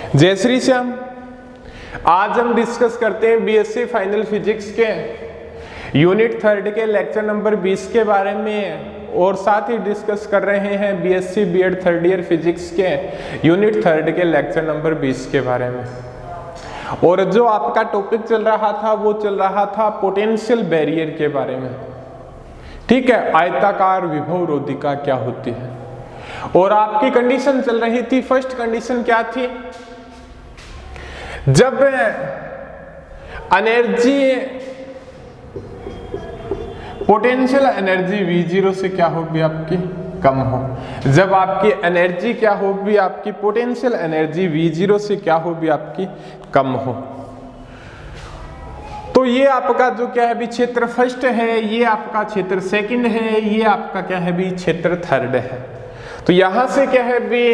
जय श्री श्याम। आज हम डिस्कस करते हैं बीएससी फाइनल फिजिक्स के यूनिट 3 के लेक्चर नंबर 20 के बारे में, और साथ ही डिस्कस कर रहे हैं BSc BEd 3rd year physics के यूनिट 3 के लेक्चर नंबर 20 के बारे में। और जो आपका टॉपिक चल रहा था वो चल रहा था पोटेंशियल बैरियर के बारे में। ठीक है, आयताकार विभव रोधिका क्या होती है। और आपकी कंडीशन चल रही थी, फर्स्ट कंडीशन क्या थी, जब एनर्जी पोटेंशियल एनर्जी V0 से क्या होगी आपकी, कम हो। जब आपकी एनर्जी क्या होगी, आपकी पोटेंशियल एनर्जी V0 से क्या होगी आपकी, कम हो। तो ये आपका जो क्या है भी क्षेत्र फर्स्ट है, ये आपका क्षेत्र सेकंड है, ये आपका क्या है भी क्षेत्र थर्ड है। तो यहां से क्या है भी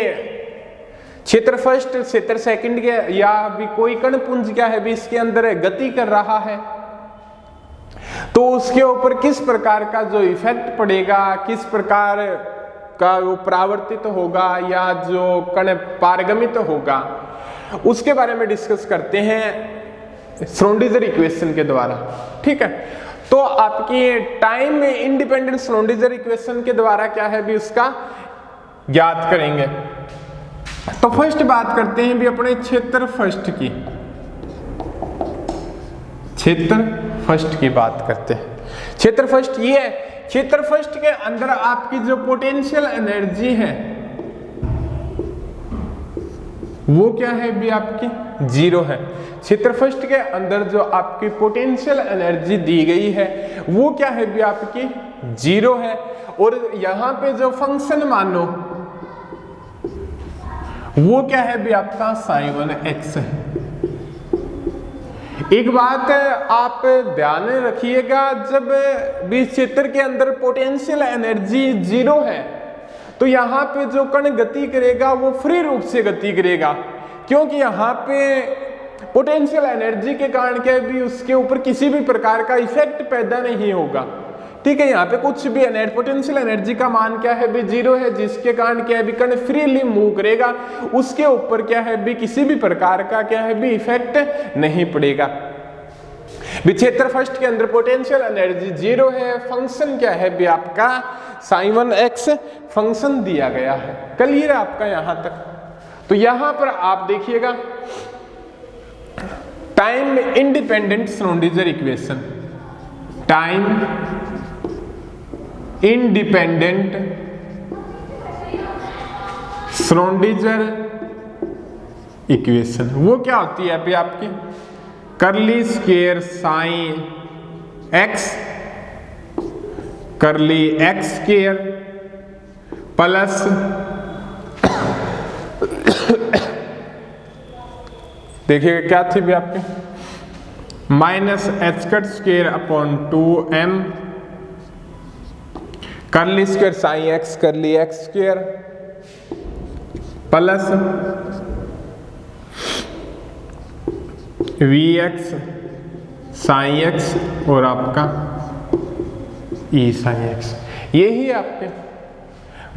क्षेत्र फर्स्ट क्षेत्र सेकंड के या भी कोई कणपुंज क्या है भी इसके अंदर गति कर रहा है, तो उसके ऊपर किस प्रकार का जो इफेक्ट पड़ेगा, किस प्रकार का वो परावर्तित होगा या जो कण पारगमित होगा, उसके बारे में डिस्कस करते हैं श्रोडिंगर इक्वेशन के द्वारा। ठीक है, तो आपकी टाइम इंडिपेंडेंट श्रोडिंगर इक्वेशन के द्वारा क्या है भी उसका ज्ञात करेंगे। तो फर्स्ट बात करते हैं भी अपने क्षेत्र फर्स्ट की, क्षेत्र फर्स्ट की बात करते हैं। क्षेत्र फर्स्ट ये है, क्षेत्र फर्स्ट के अंदर आपकी जो पोटेंशियल एनर्जी है वो क्या है भी आपकी 0 है। क्षेत्र फर्स्ट के अंदर जो आपकी पोटेंशियल एनर्जी दी गई है वो क्या है भी आपकी 0 है। और यहां पे जो फंक्शन मानो वो क्या है भी आपका sin1x है। एक बात आप ध्यान रखिएगा, जब भी क्षेत्र के अंदर पोटेंशियल एनर्जी 0 है तो यहाँ पे जो कण गति करेगा वो फ्री रूप से गति करेगा, क्योंकि यहाँ पे पोटेंशियल एनर्जी के कारण क्या भी उसके ऊपर किसी भी प्रकार का इफेक्ट पैदा नहीं होगा। ठीक है, यहाँ पे कुछ भी पोटेंशियल एनर्जी का मान क्या है भी 0 है, जिसके कारण क्या है भी कण फ्रीली मूव करेगा, उसके ऊपर क्या है भी किसी भी प्रकार का क्या है भी इफेक्ट नहीं पड़ेगा। क्षेत्र फर्स्ट के अंदर पोटेंशियल एनर्जी 0 है, फंक्शन क्या है भी आपका sin1x फंक्शन दिया गया है। क्लियर है आपका यहां तक। तो यहां पर आप देखिएगा time independent Schrodinger equation, time independent Schrodinger equation वो क्या होती है अभी आपकी, curly square sine x curly x square plus देखिए क्या थी भी आपके minus h cut square upon 2m curly square sine x curly x square plus Vx sine x और आपका E साइन x, यही आपके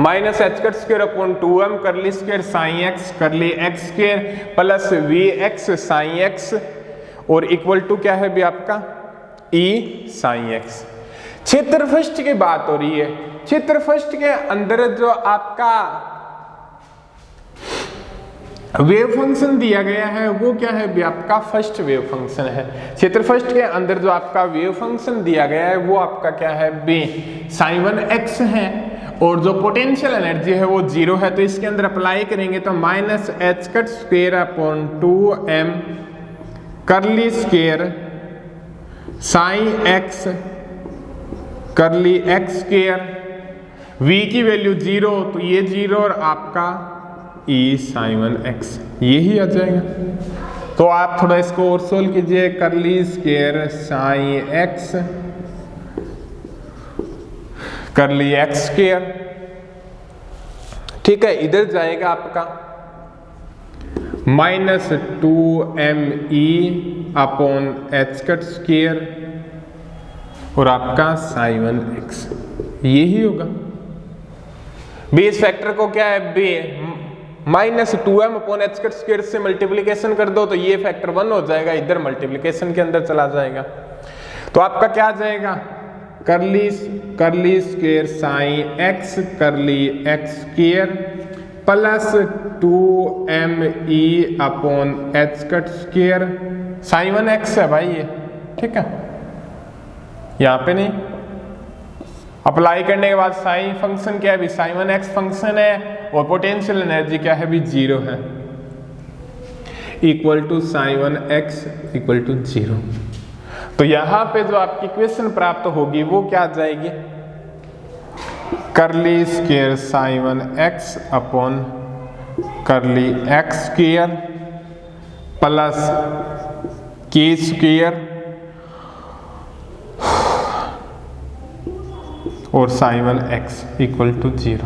minus h cut square upon 2m curly square sine x curly x square plus Vx sine x और equal to क्या है भी आपका E sine x। क्षेत्र फर्स्ट की बात हो रही है। क्षेत्र फर्स्ट के अंदर जो आपका वेव फंक्शन दिया गया है वो क्या है भी आपका फर्स्ट वेव फंक्शन है। क्षेत्र फर्स्ट के अंदर जो आपका वेव फंक्शन दिया गया है वो आपका क्या है बी sin1x है, और जो पोटेंशियल एनर्जी है वो 0 है। तो इसके अंदर अप्लाई करेंगे तो minus h cut square upon 2m curly square sine x curly x square, v की वैल्यू 0 तो ये 0 और आपका E sin1x यही आ जाएगा। तो आप थोड़ा इसको और सोल्व कीजिए, करली square sine x curly x square. ठीक है, इधर जाएगा आपका minus 2me upon h cut square और आपका sin1x यही होगा। बेस फैक्टर को क्या है बे -2m/h² से मल्टीप्लीकेशन कर दो तो ये फैक्टर 1 हो जाएगा, इधर मल्टीप्लीकेशन के अंदर चला जाएगा। तो आपका क्या आ जाएगा, करली स्क्वायर साइन x करली x² plus 2me/h² sign 1x है भाई ये, ठीक है। यहाँ पे नहीं अप्लाई करने के बाद साइन फंक्शन क्या है भी, साइन 1x फंक्शन है और पोटेंशियल एनर्जी क्या है भी 0 है, equal to sine 1x equal to 0। तो यहां पे जो आपकी इक्वेशन प्राप्त होगी वो क्या आ जाएगी, करली square sign 1x upon curly x² plus k² और साइन 1x इक्वल टू 0।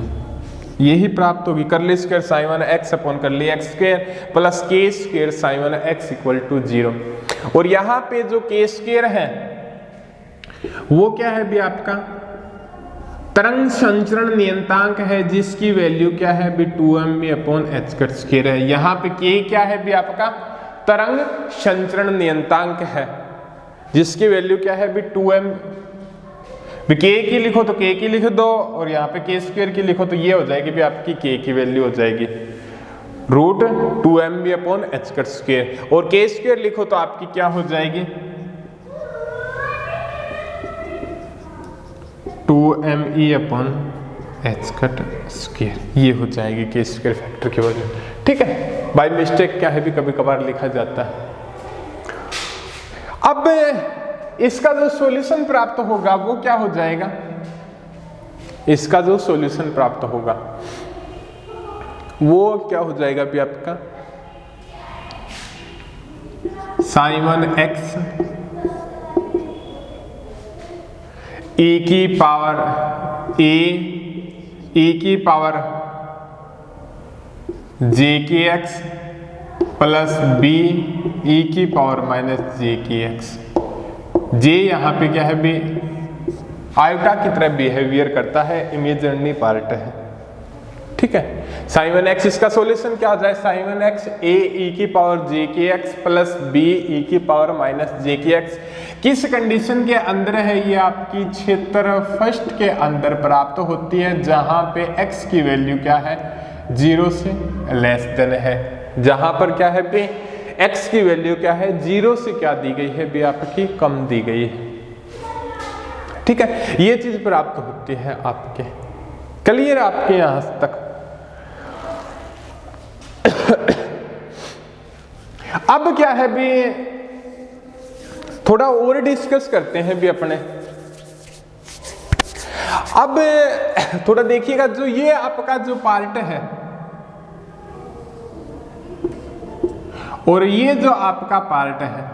यही प्राप्त होगी, करली square sign 1x upon curly x² plus k² sign 1x equal to 0। और यहां पे जो k² है वो क्या है भी आपका तरंग संचरण नियतांक है, जिसकी वैल्यू क्या है भी 2m/h² है। यहां पे k क्या है भी आपका तरंग संचरण नियतांक है, जिसकी वैल्यू क्या है भी 2m। k की लिखो तो k की लिख दो और यहाँ पे k² की लिखो तो ये हो जाएगी भी आपकी k की वैल्यू हो जाएगी √2mb/h²। और k² लिखो तो आपकी क्या हो जाएगी 2me/h²। ये हो जाएगी k² फैक्टर की वैल्यू, ठीक है। बाय मिस्टेक क्या है भी कभी कभार लिखा जाता है। अब इसका जो सॉल्यूशन प्राप्त होगा वो क्या हो जाएगा, इसका जो सॉल्यूशन प्राप्त होगा वो क्या हो जाएगा भी आपका साइन 1x e की power jkx plus b e की पावर -jkx। जे यहाँ पे क्या है भी आयोटा की तरह बिहेवियर करता है, इमेजिनरी पार्ट है, ठीक है। साइन 1x इसका सॉल्यूशन क्या हो जाए, साइन 1x a e की power jkx plus b e की पावर -jkx। किस कंडीशन के अंदर है ये आपकी क्षेत्र फर्स्ट के अंदर प्राप्त होती है, जहां पे x की वैल्यू क्या है 0 से लेस देन है, जहां पर क्या है भी x की वैल्यू क्या है 0 से क्या दी गई है भी आपकी कम दी गई है, ठीक है। ये चीज प्राप्त होती है आपके, क्लियर आपके यहां तक। अब क्या है भी थोड़ा और डिस्कस करते हैं भी अपने। अब थोड़ा देखिएगा, जो ये आपका जो पार्ट है और ये जो आपका पार्ट है,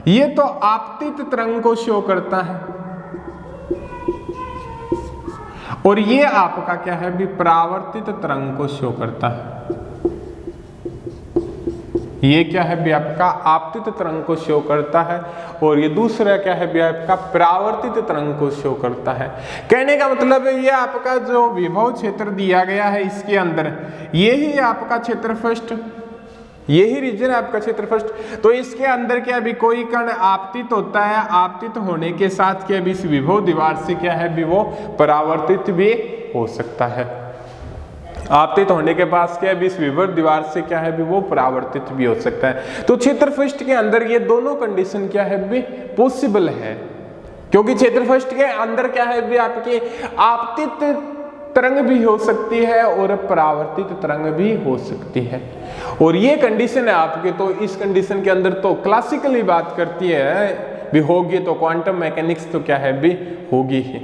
ये तो आपतित तरंग को शो करता है और ये आपका क्या है भी परावर्तित तरंग को शो करता है। ये क्या है भी आपका आपतित तरंग को शो करता है और ये दूसरा क्या है भी आपका परावर्तित तरंग को शो करता है। कहने का मतलब है ये आपका जो विभव क्षेत्र दिया गया है इसके अंदर, यही आपका क्षेत्र फर्स्ट, यही रीजन है आपका क्षेत्र फर्स्ट। तो इसके अंदर क्या भी कोई कण आपतित होता है, आपतित होने के साथ क्या भी इस विभव दीवार से क्या है भी वो परावर्तित भी हो सकता है। आपतित होने के पास क्या है इस विभव दीवार से क्या है भी वो परावर्तित भी हो सकता है। तो क्षेत्र फर्स्ट के अंदर ये दोनों कंडीशन क्या है भी पॉसिबल है, क्योंकि क्षेत्र फर्स्ट के अंदर क्या है भी आपकी आपतित तरंग भी हो सकती है और परावर्तित तरंग भी हो सकती है। और ये कंडीशन है आपके, तो इस कंडीशन के अंदर तो क्लासिकली बात करती है भी होगी, तो क्वांटम मैकेनिक्स तो क्या है भी होगी ही,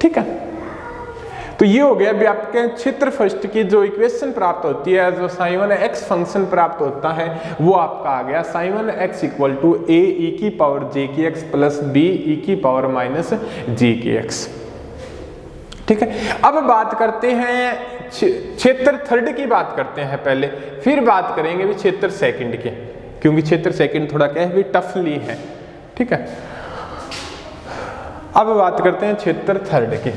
ठीक है। तो ये हो गया भी आपके क्षेत्र फर्स्ट की जो इक्वेशन प्राप्त होती है, जो साइन 1x फंक्शन प्राप्त होता है वो आपका आ गया sine 1x equal to a e की power jkx plus b e की पावर -jkx, ठीक है। अब बात करते हैं क्षेत्र थर्ड की बात करते हैं पहले, फिर बात करेंगे भी क्षेत्र सेकंड के, क्योंकि क्षेत्र सेकंड थोड़ा क्या है भी टफली है, ठीक है। अब बात करते हैं क्षेत्र थर्ड की।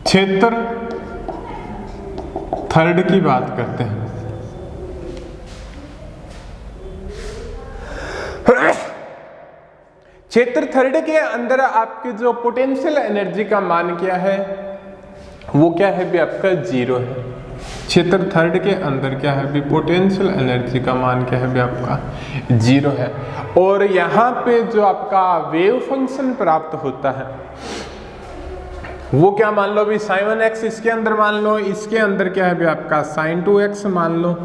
क्षेत्र थर्ड की बात करते हैं। क्षेत्र थर्ड के अंदर आपकी जो पोटेंशियल एनर्जी का मान क्या है, वो क्या है भी आपका 0 है। क्षेत्र थर्ड के अंदर क्या है भी पोटेंशियल एनर्जी का मान क्या है भी आपका 0 है। और यहाँ पे जो आपका वेव फंक्शन प्राप्त होता है वो क्या मान लो भी sin1x इसके अंदर मान लो, इसके अंदर क्या है भी आपका sin2x मान लो,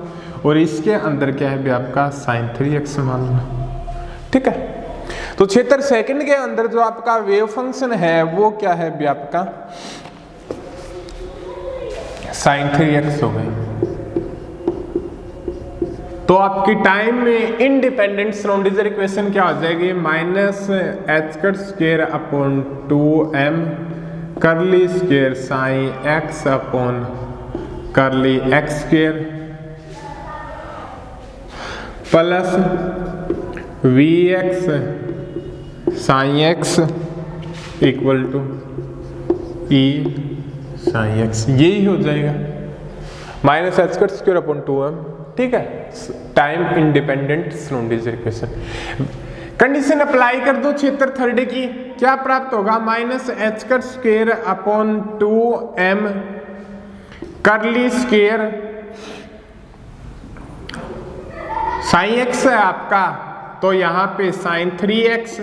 और इसके अंदर क्या है भी आपका sin3x मान लो। ठीक है, तो क्षेत्र सेकंड के अंदर जो आपका वेव फंक्शन है वो क्या है भी आपका sin3x हो गई। तो आपकी टाइम में इंडिपेंडेंट श्रोडिंगर इक्वेशन क्या हो जाएगी, -h² करली square sine x upon curly x² plus vx sine x equal to e sine x, यही हो जाएगा -h² अपॉन 2m। ठीक है, time independent Schrodinger equation. Condition apply कर दो क्षेत्र थर्ड की, क्या प्राप्त होगा -h² upon 2m curly square sine x है आपका, तो यहाँ पे sin3x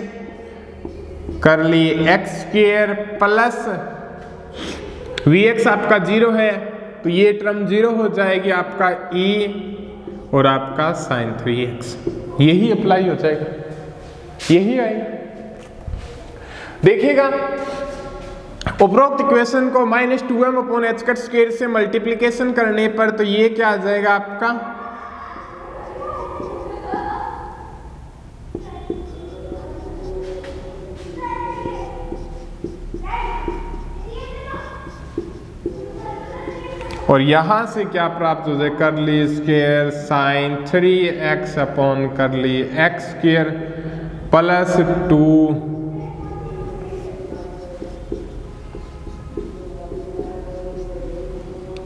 करली x² प्लस vx आपका 0 है, तो ये टर्म 0 हो जाएगी आपका e और आपका sin3x, यही अप्लाई हो जाएगा, यही आएगा। देखिएगा उपरोक्त इक्वेशन को -2m अपॉन h² से मल्टीप्लीकेशन करने पर तो ये क्या आ जाएगा आपका और यहां से क्या प्राप्त हो जाए करली square sin3x upon curly x² plus 2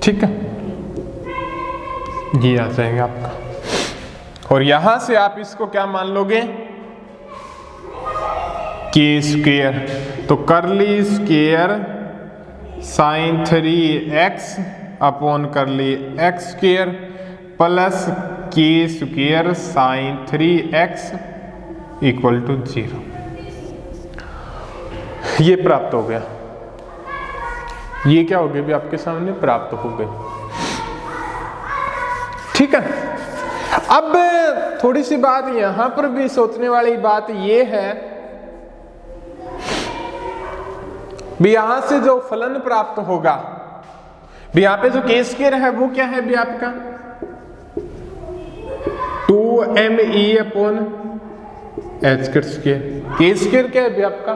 ठीक है, ये आ जाएगा आपका। और यहां से आप इसको क्या मान लोगे k², तो करली square sin3x upon curly x² plus k² sin3x equal to 0, ये प्राप्त हो गया। ये क्या हो गया भी आपके सामने प्राप्त हो गए। ठीक है, अब थोड़ी सी बात यहां पर भी सोचने वाली बात ये है भी यहां से जो फलन प्राप्त होगा भी यहाँ पे जो k² है वो क्या है भी आपका 2me अपॉन h²। k² क्या है भी आपका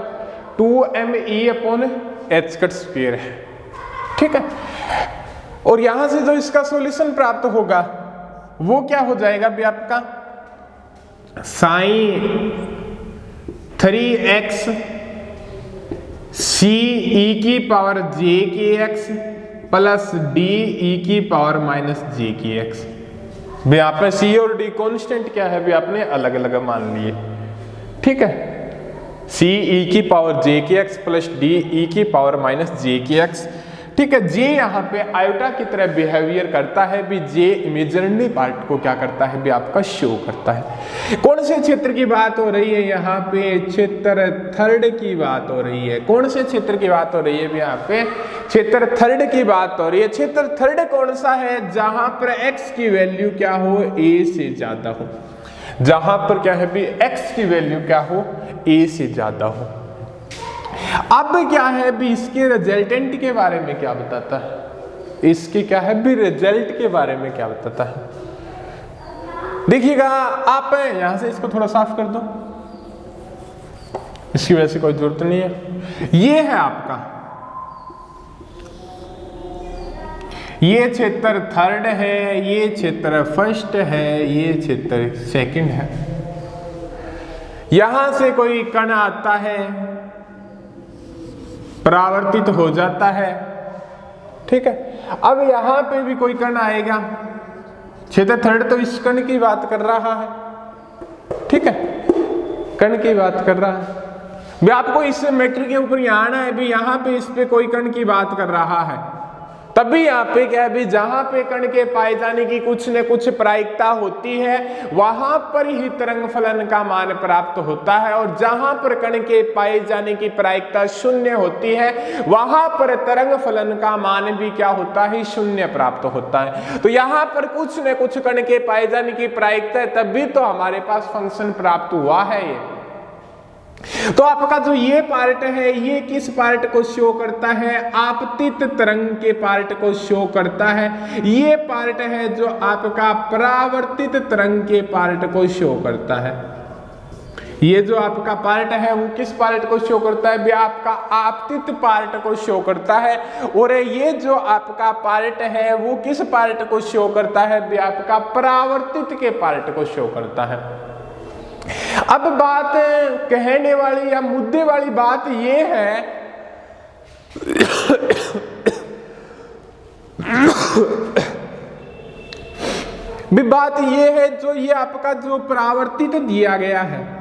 2me अपॉन h² है। ठीक है, और यहां से जो इसका सॉल्यूशन प्राप्त होगा वो क्या हो जाएगा भी आपका sin3x ce⁻j⁴x प्लस de⁻−j⁴x। यहाँ पे c और d कॉन्स्टेंट क्या है भी आपने अलग अलग मान लिए। ठीक है, ce⁻j⁴x प्लस de⁻−j⁴x। ठीक है, जे यहाँ पे आयोटा की तरह बिहेवियर करता है भी, जे इमेजिनरी पार्ट को क्या करता है भी आपका शो करता है। कौन से क्षेत्र की बात हो रही है यहाँ पे, क्षेत्र थर्ड की बात हो रही है। कौन से क्षेत्र की बात हो रही है भी यहाँ पे क्षेत्र थर्ड की बात हो रही है। क्षेत्र थर्ड कौन सा है, जहां पर x की वैल्यू क्या हो a से ज्यादा हो, जहां पर क्या है भी x की वैल्यू क्या हो a से ज्यादा हो। अब क्या है भी इसके रिजल्टेंट के बारे में क्या बताता है, इसके क्या है भी रिजल्ट के बारे में क्या बताता है। देखिएगा आप यहां से इसको थोड़ा साफ कर दो, इसकी वजह से कोई जरूरत नहीं है। ये है आपका, ये क्षेत्र थर्ड है, ये क्षेत्र फर्स्ट है, ये क्षेत्र सेकंड है। यहां से कोई कण आता है, परावर्तित हो जाता है, ठीक है। अब यहां पे भी कोई कण आएगा, क्षेत्र थर्ड तो इस कण की बात कर रहा है, ठीक है, कण की बात कर रहा है। भी आपको इस मैटर के ऊपर यहाँ आना है, भी यहाँ पे इस पे कोई कण की बात कर रहा है, तभी यहाँ पे क्या है भी जहां पे कण के पाए जाने की कुछ न कुछ प्रायिकता होती है वहां पर ही तरंग फलन का मान प्राप्त होता है, और जहां पर कण के पाए जाने की प्रायिकता शून्य होती है वहां पर तरंग फलन का मान भी क्या होता है, शून्य प्राप्त होता है। तो यहाँ पर कुछ न कुछ कण के पाए जाने की प्रायिकता है, तभी तो हमारे पास फंक्शन प्राप्त हुआ है ये। तो आपका जो ये पार्ट है ये किस पार्ट को शो करता है, आपतित तरंग के पार्ट को शो करता है। ये पार्ट है जो आपका परावर्तित तरंग के पार्ट को शो करता है। ये जो आपका पार्ट है वो किस पार्ट को शो करता है, भी आपका आपतित पार्ट को शो करता है। और ये जो आपका पार्ट है वो किस पार्ट को शो करता है, भी आपका परावर्तित के पार्ट को शो करता है। अब बात कहने वाली या मुद्दे वाली बात ये है भी बात ये है जो ये आपका जो परावर्तित दिया गया है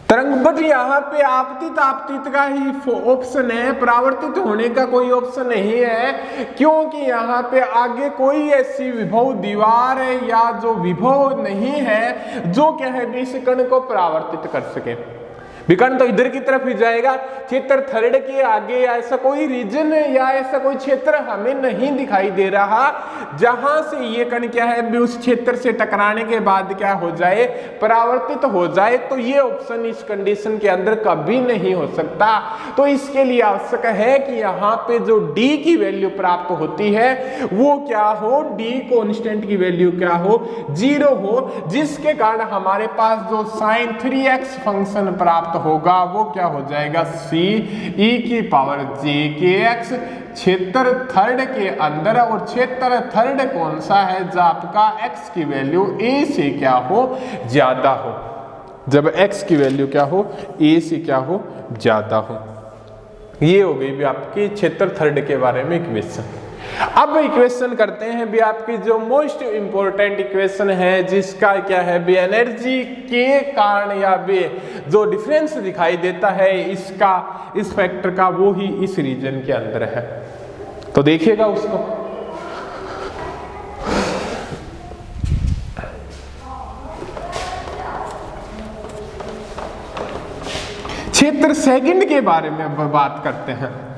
तरंग, बट यहाँ पे आपतित का ही ऑप्शन है, परावर्तित होने का कोई ऑप्शन नहीं है, क्योंकि यहाँ पे आगे कोई ऐसी विभव दीवार है या जो विभव नहीं है जो क्या है इस कण को परावर्तित कर सके। विकर्ण तो इधर की तरफ ही जाएगा, क्षेत्र थर्ड के आगे ऐसा कोई रीजन या ऐसा कोई क्षेत्र हमें नहीं दिखाई दे रहा जहां से ये कण क्या है भी उस क्षेत्र से टकराने के बाद क्या हो जाए, परावर्तित हो जाए। तो ये ऑप्शन इस कंडीशन के अंदर कभी नहीं हो सकता। तो इसके लिए आवश्यक है कि यहाँ पे जो d की वैल्यू प्राप्त होती है वो क्या हो, d कांस्टेंट की वैल्यू क्या हो, 0 हो, जिसके कारण हमारे पास जो sin 3x फंक्शन प्राप्त होगा वो क्या हो जाएगा, c e⁻ j⁵x क्षेत्र थर्ड के अंदर। और क्षेत्र थर्ड कौन सा है, जब आपका x की वैल्यू a से क्या हो, ज्यादा हो, जब x की वैल्यू क्या हो, a से क्या हो, ज्यादा हो। ये हो गई भी आपकी क्षेत्र थर्ड के बारे में इक्वेशन। अब इक्वेशन करते हैं भी आपकी जो मोस्ट इंपॉर्टेंट इक्वेशन है जिसका क्या है भी एनर्जी के कारण या भी जो डिफरेंस दिखाई देता है इसका, इस फैक्टर का, वो ही इस रीजन के अंदर है। तो देखिएगा उसको। क्षेत्र सेकंड के बारे में बात करते हैं।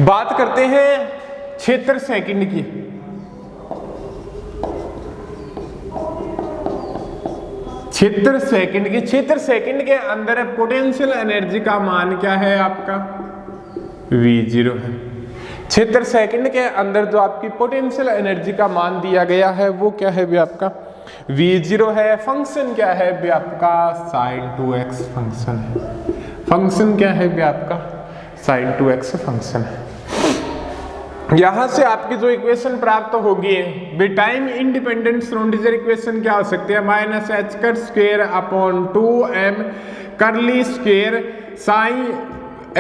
बात करते हैं क्षेत्र सेकंड की। क्षेत्र सेकंड के अंदर पोटेंशियल एनर्जी का मान क्या है आपका, V0 है। क्षेत्र सेकंड के अंदर जो आपकी पोटेंशियल एनर्जी का मान दिया गया है वो क्या है भी आपका V0 है। फंक्शन क्या है भी आपका sin 2x फंक्शन है। फंक्शन क्या है भी आपका sin 2x फंक्शन है। यहां से आपकी जो इक्वेशन प्राप्त होगी बे टाइम इंडिपेंडेंट श्रोडिंगर इक्वेशन क्या हो सकती है, -h²/2m करली स्क्वेयर साइन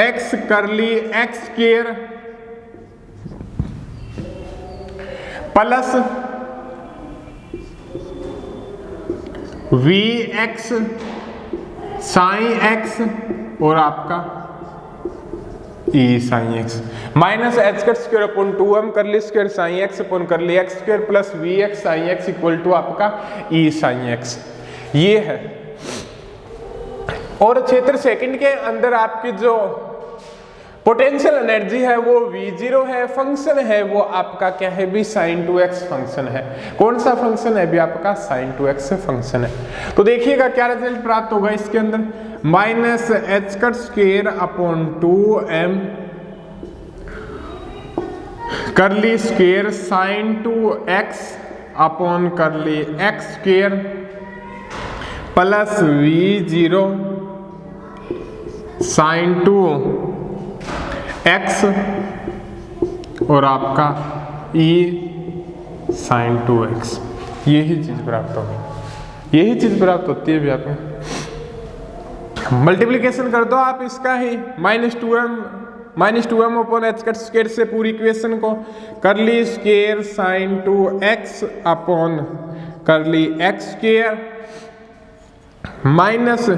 x करली x² plus vx sine x और आपका e साइन x -h²/2m करली square sine x upon curly x² plus vx sine x equal to आपका e साइन x। ये है। और क्षेत्र सेकंड के अंदर आपकी जो पोटेंशियल एनर्जी है वो V0 है, फंक्शन है वो आपका क्या है भी sin 2x फंक्शन है। कौन सा फंक्शन है भी आपका sin 2x फंक्शन है। तो देखिएगा क्या रिजल्ट प्राप्त होगा इसके अंदर, minus H cut square upon 2m curly square sin 2x upon curly x square plus V0 sin 2x और आपका E sin 2x, यही चीज प्राप्त होगी, यही चीज प्राप्त होती है भी आपको। मल्टीप्लीकेशन कर दो आप इसका ही -2m upon H cut square से पूरी इक्वेशन को, curly square sin 2x upon curly x square minus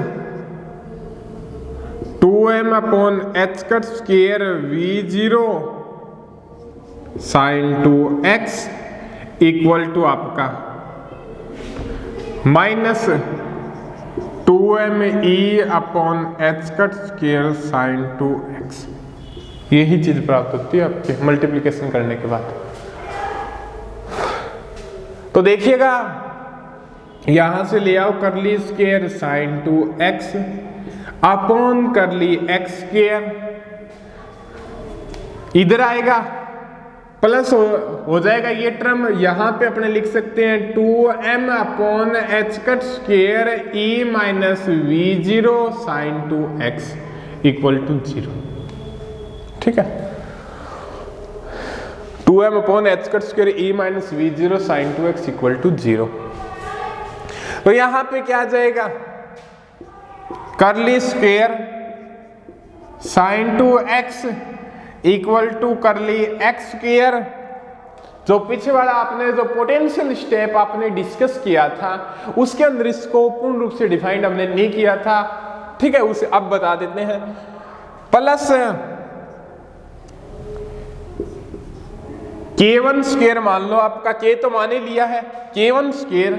2m upon H cut square V0 sin 2x equal to आपका minus 2m e upon H cut square sin 2x, यही चीज प्राप्त होती है आपके मल्टीप्लिकेशन करने के बाद। तो देखिएगा यहां से ले आओ करली square sin 2x upon curly x square, इधर आएगा प्लस हो जाएगा ये टर्म, यहां पे अपने लिख सकते हैं 2m upon H cut square e minus V0 sin 2x equal to 0। ठीक है, 2m upon H cut square e minus V0 sin 2x equal to 0। तो यहां पे क्या आ जाएगा, curly square sin 2x equal to curly x square, जो पीछे वाला आपने जो पोटेंशियल स्टेप आपने डिस्कस किया था उसके अंदर इसको पूर्ण रूप से डिफाइंड हमने नहीं किया था। ठीक है, उसे अब बता देते हैं, प्लस k1 स्क्वायर मान लो, आपका k तो मान ही लिया है, k1 square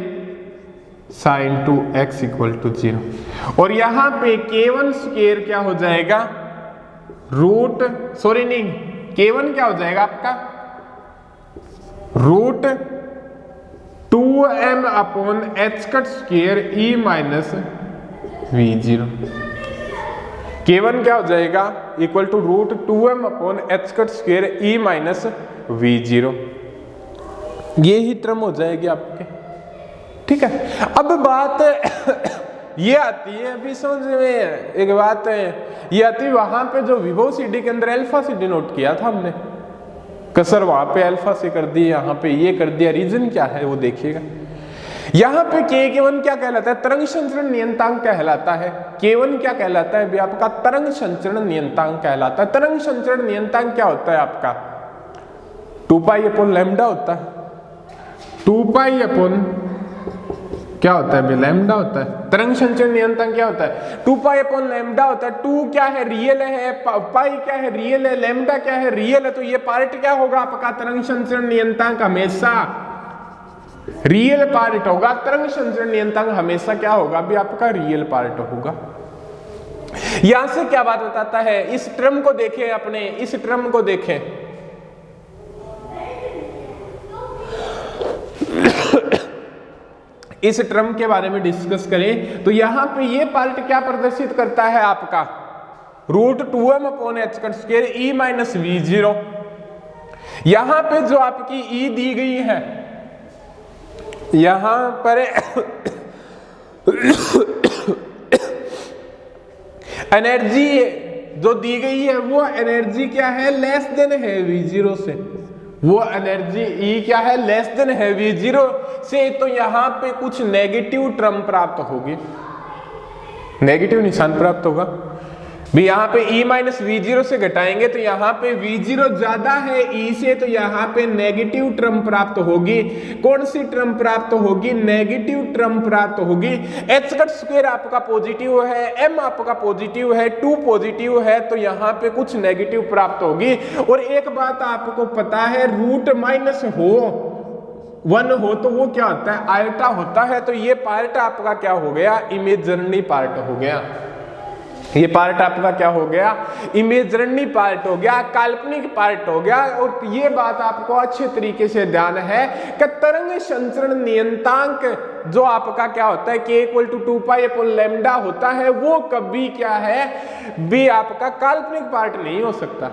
sin 2x equal to 0 और यहां पे k1 स्क्वायर क्या हो जाएगा रूट, सॉरी नहीं, k1 क्या हो जाएगा आपका root 2m upon H cut square e minus V0, k1 क्या हो जाएगा equal to root 2m upon H cut square e minus V0, ये ही टर्म हो जाएगी आपके। ठीक है, अब बात ये आती है, अभी समझ में एक बात है ये आती है, वहां पे जो विभव CD के अंदर अल्फा से डिनोट किया था हमने, कसर वहां पे अल्फा से कर दी, यहाँ पे ये कर दिया, रीजन क्या है वो देखिएगा। यहाँ पे k1 क्या कहलाता है, तरंग संचरण नियंतांक कहलाता है। k1 क्या कहलाता है भी आपका तरंग संचरण नियंतांक कहलाता है। तरंग संचरण नियंतांक क्या होता है आपका 2 पाई अपॉन लैम्डा होता है, 2 पाई अपॉन क्या होता है लैम्डा होता है। तरंग संचरण नियंत्रण क्या होता है 2 पाई अपॉन लैम्डा होता है। 2 क्या है रियल है, पाई क्या है रियल है, लैम्डा क्या है रियल है, तो ये पार्ट क्या होगा आपका तरंग संचरण नियंत्रण हमेशा रियल पार्ट होगा। तरंग संचरण नियंत्रण हमेशा क्या होगा भी आपका रियल पार्ट होगा। यहां से क्या बात बताता है, इस टर्म को देखें, अपने इस टर्म को देखें, इस टर्म के बारे में डिस्कस करें तो यहां पे ये पार्ट क्या प्रदर्शित करता है आपका root 2m upon H cut square e minus V0। यहां पे जो आपकी E दी गई है, यहां पर एनर्जी जो दी गई है वो एनर्जी क्या है लेस देन है V0 से, वो एनर्जी E क्या है लेस देन है V0 से। तो यहां पे कुछ नेगेटिव टर्म प्राप्त होगी, नेगेटिव निशान प्राप्त होगा भी। यहां पे E माइनस V0 से घटाएंगे तो यहां पे V0 ज्यादा है E से, तो यहां पे नेगेटिव टर्म प्राप्त होगी। कौन सी टर्म प्राप्त होगी, नेगेटिव टर्म प्राप्त होगी। एच कट स्क्वायर आपका पॉजिटिव है, m आपका पॉजिटिव है, 2 पॉजिटिव है, तो यहां पे कुछ नेगेटिव प्राप्त होगी। और एक बात आपको पता है, रूट माइनस हो 1 हो तो वो क्या होता है आयटा होता है। तो ये पार्ट आपका क्या हो गया इमेजिनरी पार्ट हो गया। ये पार्ट आपका क्या हो गया, इमेजिनरी पार्ट हो गया, काल्पनिक पार्ट हो गया। और ये बात आपको अच्छे तरीके से ध्यान है कि तरंग संचरण नियतांक जो आपका क्या होता है k = 2π/λ होता है, वो कभी क्या है भी आपका काल्पनिक पार्ट नहीं हो सकता।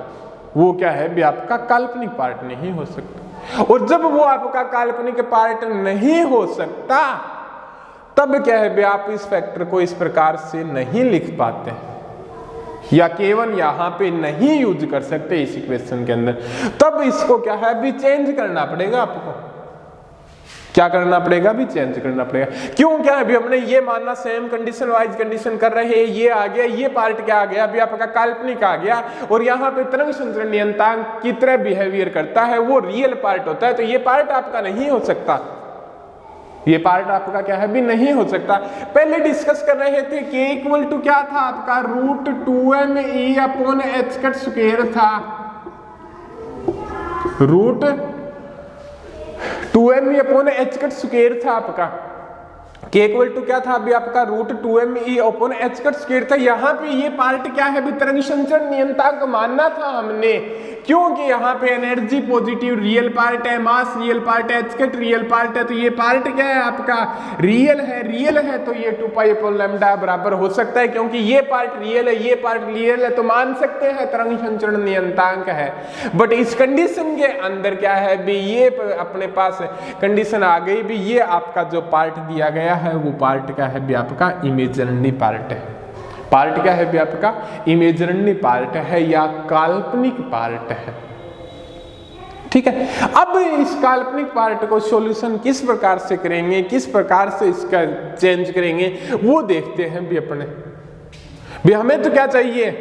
वो क्या है भी आपका काल्पनिक पार्ट नहीं हो सकता। और जब वो आपका काल्पनिक पार्ट नहीं हो सकता तब क्या है भी आप इस फैक्टर को इस प्रकार से नहीं लिख पाते या केवल यहां पे नहीं यूज कर सकते इस इक्वेशन के अंदर। तब इसको क्या है भी चेंज करना पड़ेगा आपको। क्या करना पड़ेगा भी चेंज करना पड़ेगा। क्यों, क्या है भी हमने ये मानना सेम कंडीशन वाइज कंडीशन कर रहे हैं, ये आ गया, ये पार्ट क्या आ गया अभी आपका काल्पनिक आ गया। और यहाँ पे तरंग संचरण नियतांक की तरह बिहेवियर करता है, वो रियल पार्ट होता है। तो ये पार्ट आपका नहीं हो सकता, ये पार्ट आपका क्या है भी नहीं हो सकता। पहले डिस्कस कर रहे थे k = क्या था आपका √2mE/h² था, √2mE/h² था आपका। k = क्या था अभी आपका √2mE/h² था। यहाँ पे ये पार्ट क्या है भी तरंग संचरण नियतांक मानना था हमने, क्योंकि यहाँ पे एनर्जी पॉजिटिव रियल पार्ट है, मास रियल पार्ट है, h² रियल पार्ट है। तो ये पार्ट क्या है आपका रियल है तो ये 2π/λ बराबर हो सकता है, क्योंकि ये पार्ट रियल है, ये पार्ट रियल है, तो मान सकते हैं तरंग संचरण नियतांक है। बट इस कंडीशन के अंदर क्या है भी ये अपने पास कंडीशन आ गई भी ये आपका जो पार्ट दिया गया है वो पार्ट क्या है भी आपका इमेजिनरी पार्ट है। पार्ट क्या है भी आपका इमेजिनरी पार्ट है या काल्पनिक पार्ट है। ठीक है, अब इस काल्पनिक पार्ट को सॉल्यूशन किस प्रकार से करेंगे, किस प्रकार से इसका चेंज करेंगे वो देखते हैं भी अपने भी। हमें तो क्या चाहिए,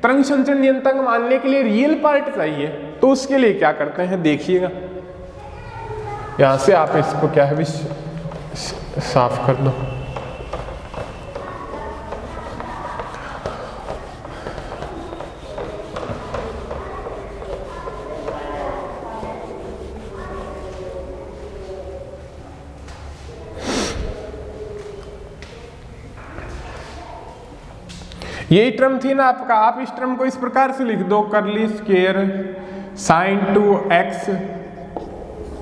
तरंग संचरण नियतांक मानने के लिए रियल पार्ट चाहिए। तो उसके लिए क्या करते हैं देखिएगा, यहां से आप इसको क्या है भी साफ कर दो। यही टर्म थी ना आपका, आप इस टर्म को इस प्रकार से लिख दो, करली square sin 2x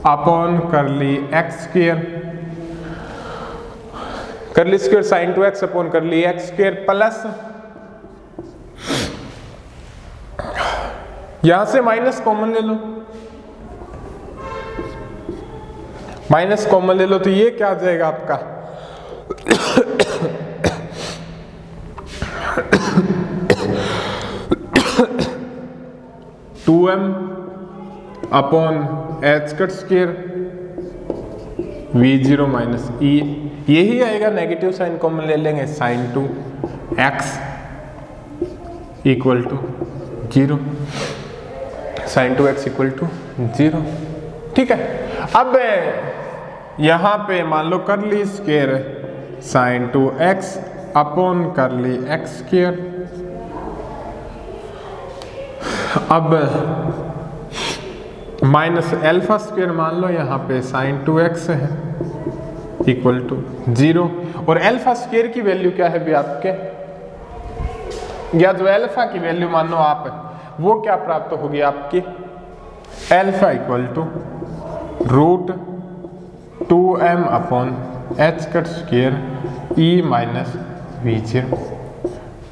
upon curly x², करली square sin 2x upon curly x² plus यहां से माइनस कॉमन ले लो, माइनस कॉमन ले लो तो ये क्या आ जाएगा आपका 2m upon h² v0 minus e, यही आएगा। नेगेटिव साइन कॉमन ले लेंगे, sin 2x = 0, sin 2x = 0। ठीक है, अब यहां पे मान लो करली square sin 2x upon curly x², अब माइनस α² मान लो यहाँ पे sin 2x है = 0। और α² की वैल्यू क्या है भी आपके, या जो अल्फा की वैल्यू मान लो आप, वो क्या प्राप्त होगी आपकी α = √2m upon h² e minus v0,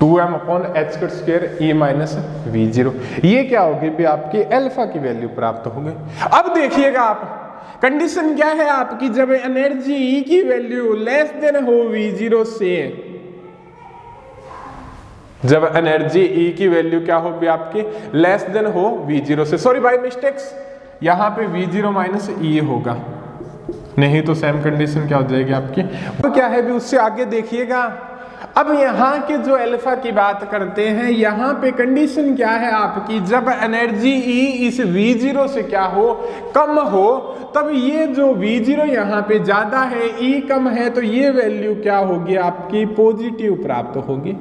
2m upon h² e minus v0। ये क्या होगी भी आपकी अल्फा की वैल्यू प्राप्त होगी। अब देखिएगा आप कंडीशन क्या है आपकी, जब एनर्जी E की वैल्यू लेस देन हो v0 से, जब एनर्जी E की वैल्यू क्या हो भी आपकी लेस देन हो v0 से, सॉरी बाय मिस्टेक्स यहां पे v0 माइनस e होगा, नहीं तो सेम कंडीशन क्या हो जाएगी आपकी। तो क्या है भी उससे आगे देखिएगा। अब यहाँ के जो अल्फा की बात करते हैं, यहाँ पे कंडीशन क्या है आपकी, जब एनर्जी E इस v0 से क्या हो कम हो, तब ये जो v0 यहाँ पे ज्यादा है, E कम है, तो ये वैल्यू क्या होगी आपकी पॉजिटिव प्राप्त होगी।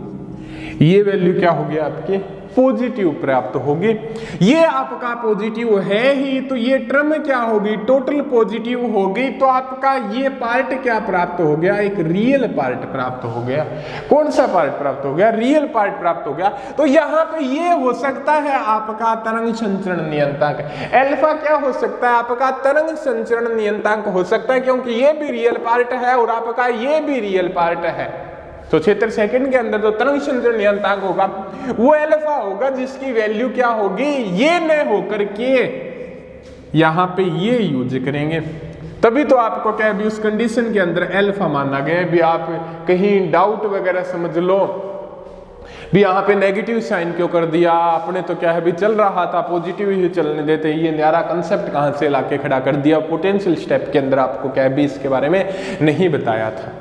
ये वैल्यू क्या होगी आपकी पॉजिटिव प्राप्त होगी। ये आपका पॉजिटिव है ही, तो ये टर्म क्या होगी, टोटल पॉजिटिव होगी। तो आपका ये पार्ट क्या प्राप्त हो गया, एक रियल पार्ट प्राप्त हो गया। कौन सा पार्ट प्राप्त हो गया, रियल पार्ट प्राप्त हो गया। तो यहाँ पे ये हो सकता है आपका तरंग संचरण नियंत्रक। अल्फा क्या हो सकता है, आपका तरंग संचरण नियंत्रक हो सकता है, क्योंकि ये भी रियल पार्ट है और आपका ये भी रियल पार्ट है। तो क्षेत्र सेकंड के अंदर जो तरंग संचरण नियंत्रक होगा वो अल्फा होगा, जिसकी वैल्यू क्या होगी, ये न होकर के यहां पे ये यूज करेंगे। तभी तो आपको क्या है भी उस कंडीशन के अंदर अल्फा माना गया है। भी आप कहीं डाउट वगैरह समझ लो भी यहाँ पे नेगेटिव साइन क्यों कर दिया आपने, तो क्या है भी चल रहा था, पॉजिटिव ही चलने देते, ये न्यारा कंसेप्ट कहाँ से लाके खड़ा कर दिया। पोटेंशियल स्टेप के अंदर आपको क्या है भी इसके बारे में नहीं बताया था।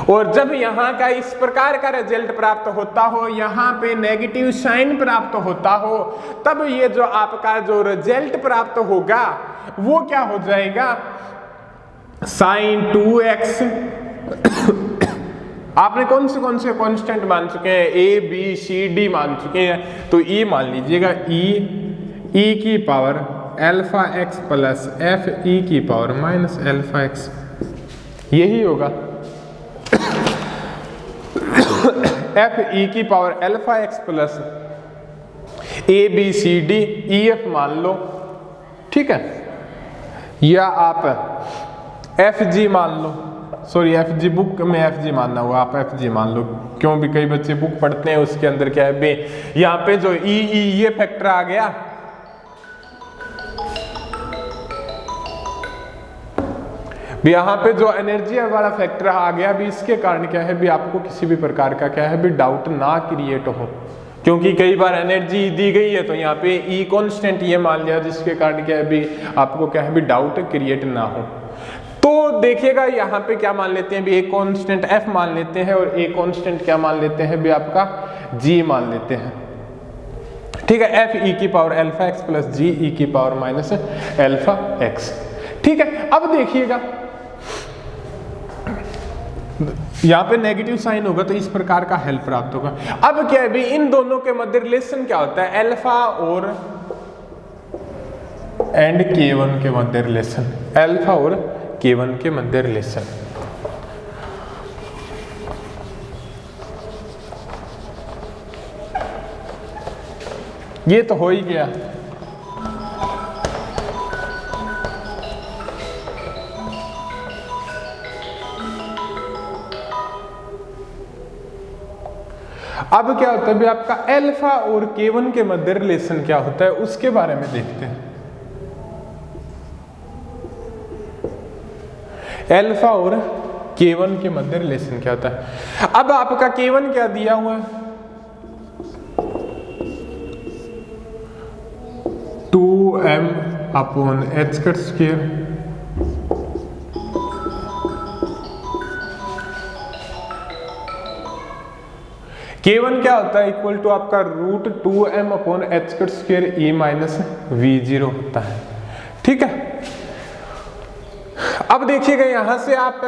और जब यहाँ का इस प्रकार का रिजल्ट प्राप्त होता हो, यहाँ पे नेगेटिव साइन प्राप्त होता हो, तब ये जो आपका जो रिजल्ट प्राप्त होगा वो क्या हो जाएगा, साइन 2x। आपने कौन से कांस्टेंट मान चुके हैं, ए बी सी डी मान चुके हैं, तो ई मान लीजिएगा, ई की power alpha x plus F E की पावर माइनस अल्फा एक्स, यही होगा। एफ ई की power alpha x plus A B C D E F मान लो, ठीक है, या आप एफ जी मान लो, सॉरी एफ जी बुक में एफ जी मानना होगा, आप एफ जी मान लो, क्यों भी कई बच्चे बुक पढ़ते हैं उसके अंदर क्या है बे, यहाँ पे जो ई ये फैक्टर आ गया, भी यहाँ पे जो एनर्जी वाला फैक्टर आ गया भी, इसके कारण क्या है भी आपको किसी भी प्रकार का क्या है भी डाउट ना क्रिएट हो, क्योंकि कई बार एनर्जी दी गई है तो यहाँ पे ई कांस्टेंट ये मान लिया, जिसके कारण क्या है भी आपको क्या है भी डाउट क्रिएट ना हो। तो देखिएगा यहाँ पे क्या मान लेते हैं भी, एक कांस्टेंट एफ मान लेते हैं और एक कांस्टेंट क्या मान लेते हैं भी आपका जी मान लेते हैं, ठीक है। एफ ई की पावर अल्फा एक्स प्लस जी ई की पावर माइनस अल्फा एक्स, ठीक है। अब देखिएगा यहाँ पे नेगेटिव साइन होगा तो इस प्रकार का हेल्प प्राप्त होगा। अब क्या है भी इन दोनों के मध्य रिलेशन क्या होता है, अल्फा और एंड K1 के मध्य रिलेशन, अल्फा और K1 के मध्य रिलेशन। ये तो हो ही गया। अब क्या होता है भी आपका अल्फा और K1 के मध्य रिलेशन क्या होता है उसके बारे में देखते हैं। अल्फा और K1 के मध्य रिलेशन क्या होता है। अब आपका K1 क्या दिया हुआ है, 2m अपॉन h का स्क्वायर, K1 क्या होता है, इक्वल टू आपका रूट 2m अपॉन h का स्क्वायर e माइनस v0 होता है, ठीक है। अब देखिएगा यहां से आप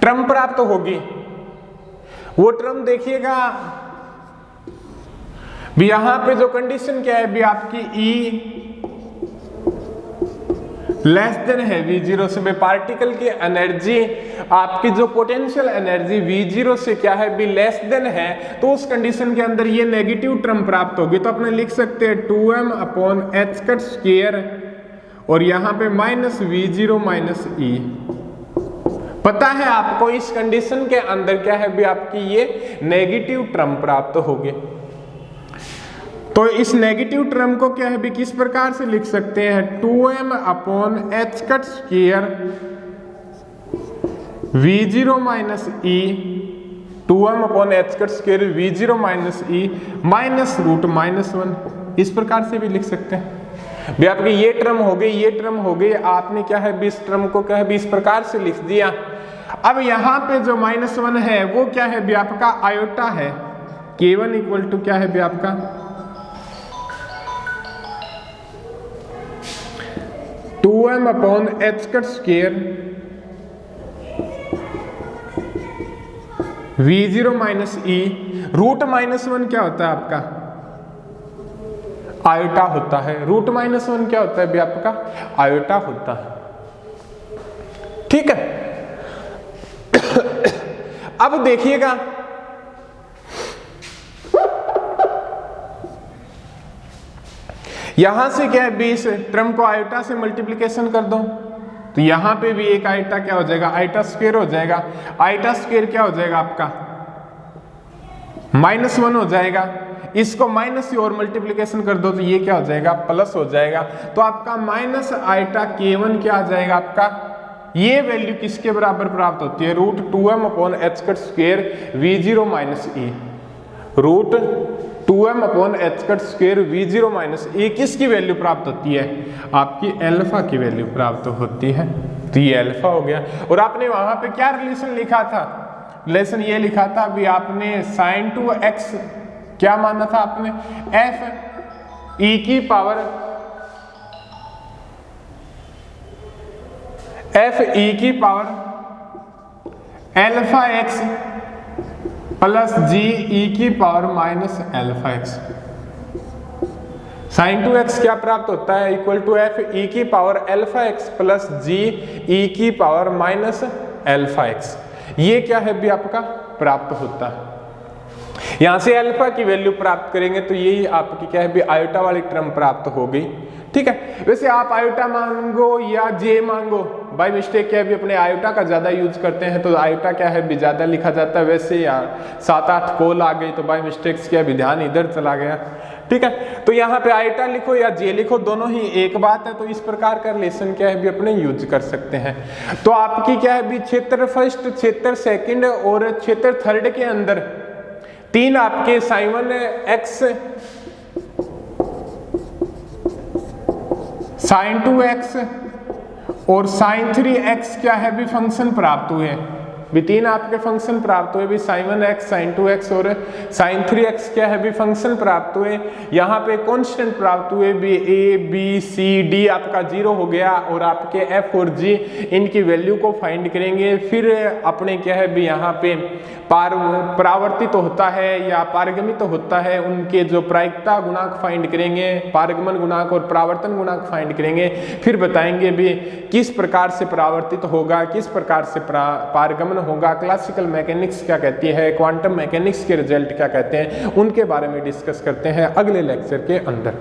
ट्रम प्राप्त होगी, वो ट्रम देखिएगा भी यहां पे जो कंडीशन क्या है भी आपकी E लेस देन है V0 से, भी पार्टिकल की एनर्जी, आपकी जो पोटेंशियल एनर्जी V0 से क्या है भी लेस देन है, तो उस कंडीशन के अंदर ये नेगेटिव टर्म प्राप्त होगी। तो अपने लिख सकते हैं 2m अपॉन h का स्क्वायर और यहाँ पे माइनस V0 माइनस E। पता है आपको इस कंडीशन के अंदर क्या है भी आपकी ये नेगेटिव टर्म प्राप्त होगी। तो इस नेगेटिव टर्म को क्या है भी किस प्रकार से लिख सकते हैं, 2m अपॉन h का square V0 minus E, 2m अपॉन h का square V0 minus E minus root minus 1, इस प्रकार से भी लिख सकते हैं। भी आपकी ये टर्म हो गई, ये टर्म हो गई, आपने क्या है भी इस टर्म को क्या है भी इस प्रकार से लिख दिया। अब यहाँ पे जो माइनस 1 है वो क्या है भी आपका आयोटा है, K1 इक्वल टू क्या है भी आपका 2m अपॉन h का स्क्वायर V0 माइनस ई, रूट माइनस 1 क्या होता है आपका? आयोटा होता है। रूट माइनस 1 क्या होता है भी आपका? आयोटा होता है। ठीक है। अब देखिएगा, यहां से क्या है, 20 टर्म को आयोटा से मल्टीप्लिकेशन कर दो, तो यहां पे भी एक आयोटा क्या हो जाएगा? आयोटा स्क्वायर हो जाएगा। आयोटा स्क्वायर क्या हो जाएगा आपका? -1 हो जाएगा। इसको माइनस से और मल्टीप्लिकेशन कर दो तो ये क्या हो जाएगा? प्लस हो जाएगा। तो आपका माइनस आयोटा k1 क्या आ जाएगा आपका? ये वैल्यू किसके बराबर प्राप्त होती है? रूट 2m/h² V0 माइनस ई। रूट 2m/h² V0 माइनस ए किसकी वैल्यू प्राप्त होती है? आपकी अल्फा की वैल्यू प्राप्त होती है। तो ये अल्फा हो गया। और आपने वहां पे क्या रिलेशन लिखा था? रिलेशन ये लिखा था भी आपने sin 2x क्या माना था आपने? f e की पावर अल्फा x प्लस जी ई की power minus alpha x. sin 2x क्या प्राप्त होता है? इक्वल टू f e की पावर अल्फा एक्स प्लस जी ई की पावर माइनस अल्फा एक्स। ये क्या है भी आपका? प्राप्त होता है। यहां से अल्फा की वैल्यू प्राप्त करेंगे तो यही आपकी क्या है भी? आयोटा वाली टर्म प्राप्त हो गई। ठीक है। वैसे आप आयोटा मांगो या जे मांगो, बाय मिस्टेक क्या भी अपने आयोटा का ज्यादा यूज करते हैं तो आयोटा क्या है भी ज्यादा लिखा जाता है। वैसे यार 7-8 कोल आ गई तो बाय मिस्टेक्स क्या भी ध्यान इधर चला गया। ठीक है। तो यहाँ पे आयोटा लिखो या जे लिखो, दोनों ही एक बात है। तो इस प्रकार का रिलेशन क्या है भी अपने यूज कर सकते हैं। तो आपकी क्या है भी क्षेत्र फर्स्ट, क्षेत्र सेकंड और क्षेत्र थर्ड के अंदर 3 आपके sin 1x, sin 2x और sin 3x क्या है भी फंक्शन प्राप्त हुए। भी 3 आपके फंक्शन प्राप्त हुए भी sin 1x, sin 2x और sin 3x क्या है भी फंक्शन प्राप्त हुए। यहाँ पे कांस्टेंट प्राप्त हुए भी a b c d आपका 0 हो गया। और आपके f और g इनकी वैल्यू को फाइंड करेंगे। फिर अपने क्या है भी यहाँ पे परावर्तित होता है या पारगमित होता है, उनके जो प्रायिकता गुणांक फाइंड करेंगे, पारगमन गुणांक और परावर्तन गुणांक फाइंड करेंगे। फिर बताएंगे भी किस प्रकार से परावर्तित होगा, किस प्रकार से पारगमन होगा, क्लासिकल मैकेनिक्स क्या कहती है, क्वांटम मैकेनिक्स के रिजल्ट क्या कहते हैं, उनके बारे में डिस्कस करते हैं अगले लेक्चर के अंदर।